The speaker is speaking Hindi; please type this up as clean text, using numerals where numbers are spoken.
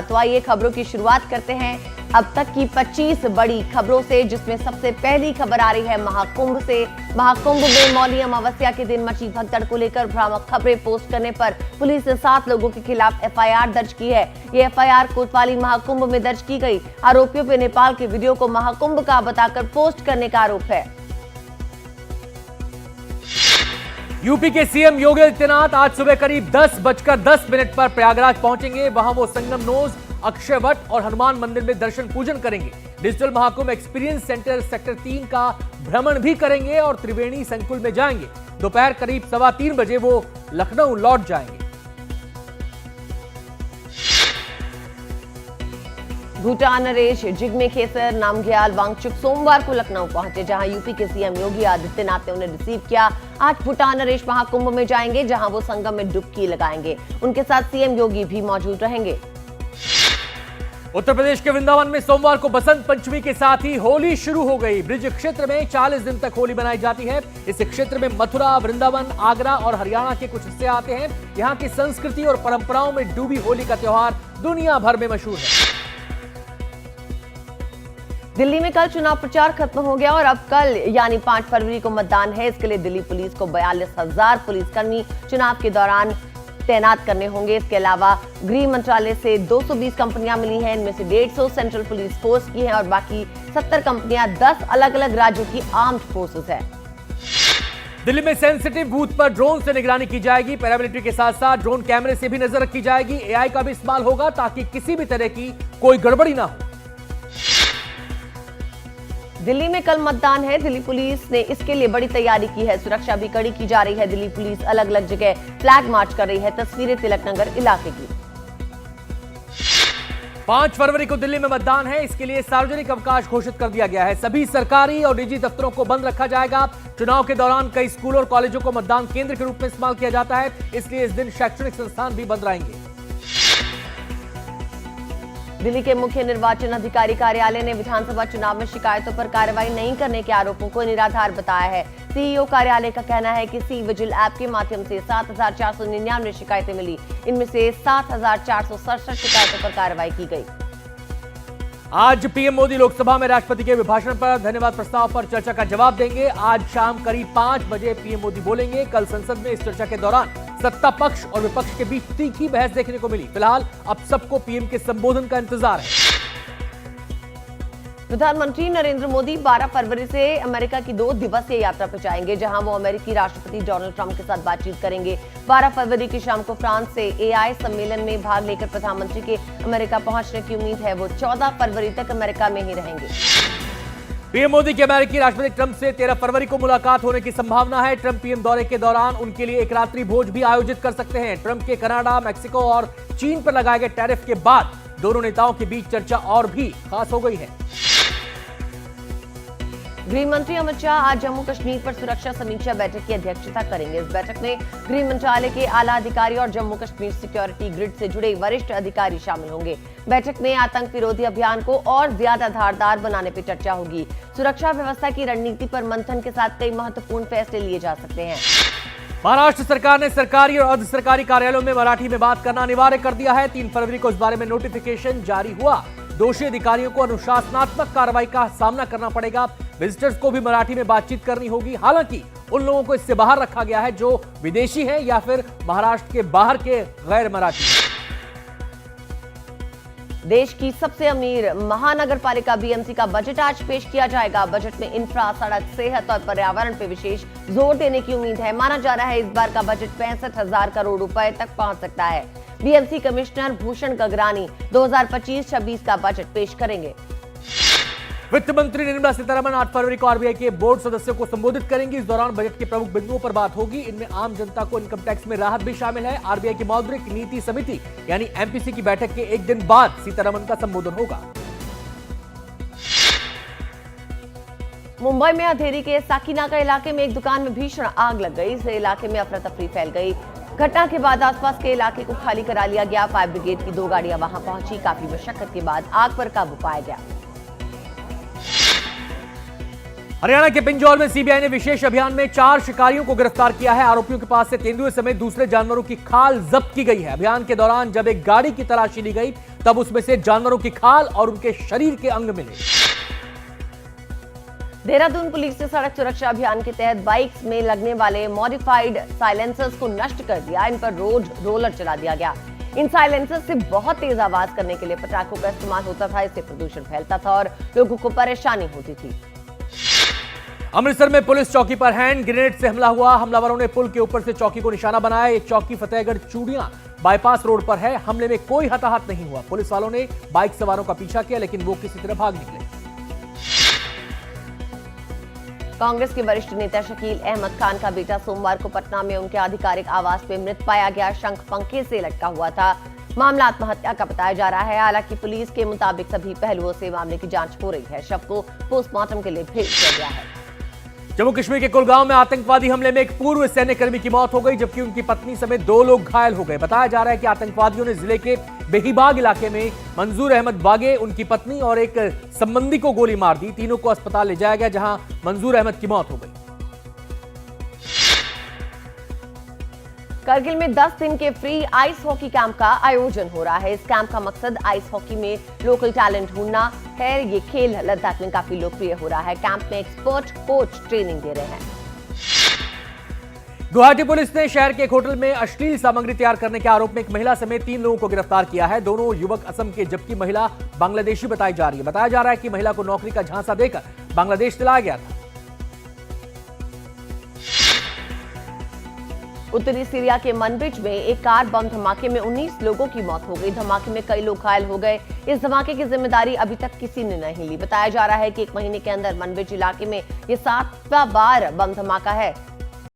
तो आइए खबरों की शुरुआत करते हैं अब तक की 25 बड़ी खबरों से, जिसमें सबसे पहली खबर आ रही है महाकुंभ से। महाकुंभ में मौनी अमावस्या के दिन मची भगदड़ को लेकर भ्रामक खबरें पोस्ट करने पर पुलिस ने 7 लोगों के खिलाफ एफआईआर दर्ज की है। ये एफआईआर कोतवाली महाकुंभ में दर्ज की गई। आरोपियों पर नेपाल के वीडियो को महाकुंभ का बताकर पोस्ट करने का आरोप है। यूपी के सीएम योगी आदित्यनाथ आज सुबह करीब 10:10 पर प्रयागराज पहुंचेंगे। वहां वो संगम नोज, अक्षय वट और हनुमान मंदिर में दर्शन पूजन करेंगे। Digital Mahakumbh experience centre sector 3 का भ्रमण भी करेंगे और त्रिवेणी संकुल में जाएंगे। दोपहर करीब 3:15 बजे वो लखनऊ लौट जाएंगे। भूटान नरेश, जिग्मे खेसर, नामग्याल वांगचुक सोमवार को लखनऊ पहुंचे, जहां यूपी के सीएम योगी आदित्यनाथ ने उन्हें रिसीव किया। आज भूटान नरेश महाकुंभ में जाएंगे, जहां वो संगम में डुबकी लगाएंगे। उनके साथ सीएम योगी भी मौजूद रहेंगे। उत्तर प्रदेश के वृंदावन में सोमवार को बसंत पंचमी के साथ ही होली शुरू हो गई। ब्रिज क्षेत्र में 40 दिन तक होली मनाई जाती है। इस क्षेत्र में मथुरा, वृंदावन, आगरा और हरियाणा के कुछ हिस्से आते हैं। यहाँ की संस्कृति और परंपराओं में डूबी होली का त्योहार दुनिया भर में मशहूर है। दिल्ली में कल चुनाव प्रचार खत्म हो गया और अब कल यानी 5 फरवरी को मतदान है। इसके लिए दिल्ली पुलिस को 42,000 पुलिसकर्मी चुनाव के दौरान तैनात करने होंगे। इसके अलावा गृह मंत्रालय से 220 कंपनियां मिली हैं। इनमें से 150 सेंट्रल पुलिस फोर्स की हैं और बाकी 70 कंपनियां 10 अलग अलग राज्यों की आर्म्ड फोर्सेस है। दिल्ली में सेंसिटिव बूथ पर ड्रोन से निगरानी की जाएगी। पैरामिलिट्री के साथ साथ ड्रोन कैमरे से भी नजर रखी जाएगी। एआई का भी इस्तेमाल होगा ताकि किसी भी तरह की कोई गड़बड़ी ना हो। दिल्ली में कल मतदान है। दिल्ली पुलिस ने इसके लिए बड़ी तैयारी की है। सुरक्षा भी कड़ी की जा रही है। दिल्ली पुलिस अलग अलग जगह फ्लैग मार्च कर रही है। तस्वीरें तिलक नगर इलाके की। 5 फरवरी को दिल्ली में मतदान है। इसके लिए सार्वजनिक अवकाश घोषित कर दिया गया है। सभी सरकारी और निजी दफ्तरों को बंद रखा जाएगा। चुनाव के दौरान कई स्कूलों और कॉलेजों को मतदान केंद्र के रूप में इस्तेमाल किया जाता है, इसलिए इस दिन शैक्षणिक संस्थान भी बंद रहेंगे। दिल्ली के मुख्य निर्वाचन अधिकारी कार्यालय ने विधानसभा चुनाव में शिकायतों पर कार्रवाई नहीं करने के आरोपों को निराधार बताया है। सीईओ कार्यालय का कहना है कि सी विजिल ऐप के माध्यम से 7,499 शिकायतें मिली। इनमें से 7,467 शिकायतों पर कार्रवाई की गई। आज पीएम मोदी लोकसभा में राष्ट्रपति के अभिभाषण पर धन्यवाद प्रस्ताव पर चर्चा का जवाब देंगे। आज शाम करीब 5 बजे पीएम मोदी बोलेंगे। कल संसद में इस चर्चा के दौरान सत्ता पक्ष और विपक्ष के बीच तीखी बहस देखने को मिली। फिलहाल अब सबको पीएम के संबोधन का इंतजार है। प्रधानमंत्री नरेंद्र मोदी 12 फरवरी से अमेरिका की 2 दिवसीय यात्रा पर जाएंगे, जहां वो अमेरिकी राष्ट्रपति डोनाल्ड ट्रंप के साथ बातचीत करेंगे। 12 फरवरी की शाम को फ्रांस से एआई सम्मेलन में भाग लेकर प्रधानमंत्री के अमेरिका पहुंचने की उम्मीद है। वो 14 फरवरी तक अमेरिका में ही रहेंगे। पीएम मोदी की अमेरिकी राष्ट्रपति ट्रंप से 13 फरवरी को मुलाकात होने की संभावना है। ट्रंप पीएम दौरे के दौरान उनके लिए एक रात्रि भोज भी आयोजित कर सकते हैं। ट्रंप के कनाडा, मैक्सिको और चीन पर लगाए गए टैरिफ के बाद दोनों नेताओं के बीच चर्चा और भी खास हो गई है। गृह मंत्री अमित शाह आज जम्मू कश्मीर पर सुरक्षा समीक्षा बैठक की अध्यक्षता करेंगे। इस बैठक में गृह मंत्रालय के आला अधिकारी और जम्मू कश्मीर सिक्योरिटी ग्रिड से जुड़े वरिष्ठ अधिकारी शामिल होंगे। बैठक में आतंक विरोधी अभियान को और ज्यादा धारदार बनाने पर चर्चा होगी। सुरक्षा व्यवस्था की रणनीति पर मंथन के साथ कई महत्वपूर्ण फैसले लिए जा सकते हैं। महाराष्ट्र सरकार ने सरकारी और अर्ध सरकारी कार्यालयों में मराठी में बात करना अनिवार्य कर दिया है। 3 फरवरी को इस बारे में नोटिफिकेशन जारी हुआ। दोषी अधिकारियों को अनुशासनात्मक कार्रवाई का सामना करना पड़ेगा। विजिटर्स को भी मराठी में बातचीत करनी होगी। हालांकि उन लोगों को इससे बाहर रखा गया है जो विदेशी हैं या फिर महाराष्ट्र के बाहर के गैर मराठी हैं। देश की सबसे अमीर महानगर पालिका बीएमसी का बजट आज पेश किया जाएगा। बजट में इंफ्रा, सड़क, सेहत और पर्यावरण पर विशेष जोर देने की उम्मीद है। माना जा रहा है इस बार का बजट 65,000 करोड़ रुपए तक पहुंच सकता है। बीएमसी कमिश्नर भूषण गगरानी 2025-26 का बजट पेश करेंगे। वित्त मंत्री निर्मला सीतारमण 8 फरवरी को आरबीआई के बोर्ड सदस्यों को संबोधित करेंगी। इस दौरान बजट के प्रमुख बिंदुओं पर बात होगी। इनमें आम जनता को इनकम टैक्स में राहत भी शामिल है। आरबीआई की मौद्रिक नीति समिति यानी एमपीसी की बैठक के एक दिन बाद सीतारमण का संबोधन होगा। मुंबई में अंधेरी के साकीनाका इलाके में एक दुकान में भीषण आग लग गई। इस इलाके में अफरा तफरी फैल गई। घटना के बाद आसपास के इलाके को खाली करा लिया गया। फायर ब्रिगेड की 2 गाड़ियां वहां पहुंची। काफी मशक्कत के बाद आग पर काबू पाया गया। हरियाणा के पिंजौर में सीबीआई ने विशेष अभियान में 4 शिकारियों को गिरफ्तार किया है। आरोपियों के पास से तेंदुए समेत दूसरे जानवरों की खाल जब्त की गई है। अभियान के दौरान जब एक गाड़ी की तलाशी ली गई तब उसमें से जानवरों की खाल और उनके शरीर के अंग मिले। देहरादून पुलिस ने सड़क सुरक्षा अभियान के तहत बाइक्स में लगने वाले मॉडिफाइड साइलेंसर्स को नष्ट कर दिया। इन पर रोलर चला दिया गया। इन साइलेंसर्स से बहुत तेज आवाज करने के लिए पटाखों का इस्तेमाल होता था। इससे प्रदूषण फैलता था और लोगों को परेशानी होती थी। अमृतसर में पुलिस चौकी पर हैंड ग्रेनेड से हमला हुआ। हमलावरों ने पुल के ऊपर से चौकी को निशाना बनाया। ये चौकी फतेहगढ़ चूड़ियां बाईपास रोड पर है। हमले में कोई हताहत नहीं हुआ। पुलिस वालों ने बाइक सवारों का पीछा किया, लेकिन वो किसी तरह भाग निकले। कांग्रेस के वरिष्ठ नेता शकील अहमद खान का बेटा सोमवार को पटना में उनके आधिकारिक आवास में मृत पाया गया। शंख पंखे से लटका हुआ था। मामला आत्महत्या का बताया जा रहा है। हालांकि पुलिस के मुताबिक सभी पहलुओं से मामले की जांच हो रही है। शव को पोस्टमार्टम के लिए भेज दिया गया है। जम्मू कश्मीर के कुलगांव में आतंकवादी हमले में एक पूर्व सैन्यकर्मी की मौत हो गई, जबकि उनकी पत्नी समेत 2 लोग घायल हो गए। बताया जा रहा है कि आतंकवादियों ने जिले के बेहीबाग इलाके में मंजूर अहमद बागे, उनकी पत्नी और एक संबंधी को गोली मार दी। तीनों को अस्पताल ले जाया गया, जहां मंजूर अहमद की मौत हो गई। करगिल में 10 दिन के फ्री आइस हॉकी कैंप का आयोजन हो रहा है। इस कैंप का मकसद आइस हॉकी में लोकल टैलेंट ढूंढना है। ये खेल लद्दाख में काफी लोकप्रिय हो रहा है। कैंप में एक्सपर्ट कोच ट्रेनिंग दे रहे हैं। गुवाहाटी पुलिस ने शहर के एक होटल में अश्लील सामग्री तैयार करने के आरोप में एक महिला समेत 3 लोगों को गिरफ्तार किया है। दोनों युवक असम के, जबकि महिला बांग्लादेशी बताई जा रही है। बताया जा रहा है कि महिला को नौकरी का झांसा देकर बांग्लादेश लाया गया था। उत्तरी सीरिया के मनबिज में एक कार बम धमाके में 19 लोगों की मौत हो गई। धमाके में कई लोग घायल हो गए। इस धमाके की जिम्मेदारी अभी तक किसी ने नहीं ली। बताया जा रहा है कि 1 महीने के अंदर मनबिज इलाके में ये 7वां बार बम धमाका है।